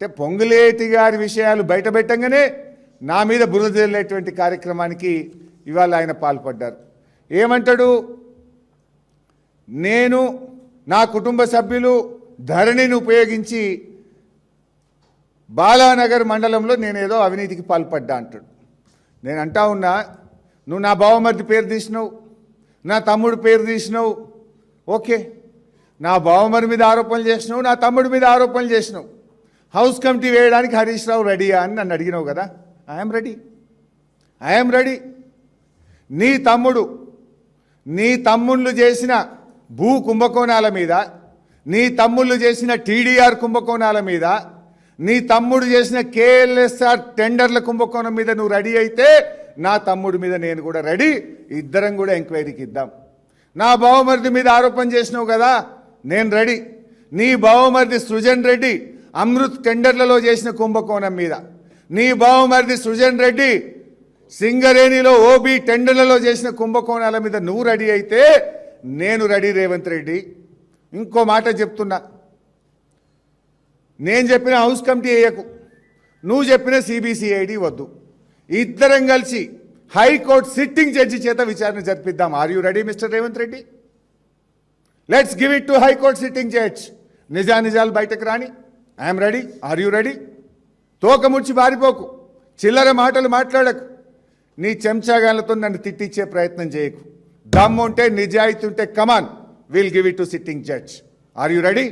అంటే పొంగులేటి గారి విషయాలు బయటపెట్టంగానే నా మీద బురద జల్లేటువంటి కార్యక్రమానికి ఇవాళ ఆయన పాల్పడ్డారు. ఏమంటాడు, నేను నా కుటుంబ సభ్యులు ధరణిని ఉపయోగించి బాలానగర్ మండలంలో నేనేదో అవినీతికి పాల్పడ్డా అంటాడు. నేను అంటా ఉన్నా, నువ్వు నా బావమరిది పేరు తీసినావు, నా తమ్ముడు పేరు తీసినావు, ఓకే. నా బావమరి మీద ఆరోపణలు చేసినావు, నా తమ్ముడి మీద ఆరోపణలు చేసినావు. హౌస్ కమిటీ వేయడానికి హరీష్ రావు రెడీయా అని నన్ను అడిగినావు కదా. I'm ready. నీ తమ్ముళ్ళు చేసిన భూ కుంభకోణాల మీద, నీ తమ్ముళ్ళు చేసిన టీడీఆర్ కుంభకోణాల మీద, నీ తమ్ముడు చేసిన కేఎల్ఎస్ఆర్ టెండర్ల కుంభకోణం మీద నువ్వు రెడీ అయితే నా తమ్ముడి మీద నేను కూడా రెడీ. ఇద్దరం కూడా ఎంక్వైరీకి ఇద్దాం. నా బావమరిది మీద ఆరోపణ చేసినావు కదా, నేను రెడీ. నీ బావమరిది సృజన్ రెడ్డి అమృత్ టెండర్లలో చేసిన కుంభకోణం మీద, నీ బావమరిది సృజన్ రెడ్డి సింగరేణిలో ఓబీ టెండర్లలో చేసిన కుంభకోణాల మీద నువ్వు రెడీ అయితే నేను రెడీ. రేవంత్ రెడ్డి, ఇంకో మాట చెప్తున్నా, నేను చెప్పిన హౌస్ కమిటీ వేయకు, నువ్వు చెప్పిన సిబిసిఐడి వద్దు. ఇద్దరం కలిసి హైకోర్టు సిట్టింగ్ జడ్జి చేత విచారణ జరిపిద్దాం. Are you ready mister Revanth Reddy? Let's give it to high court sitting judge. నిజాలు బయటకు రాని. I'm ready. Are you ready? తోకముడిచి బారిపోకు, చిల్లర మాటలు మాట్లాడకు, నీ చెంచాగాలతో నన్ను తిట్టించే ప్రయత్నం చేయకు. దమ్ము ఉంటే, నిజాయితీ ఉంటే come on, will give it to sitting judge. Are you ready?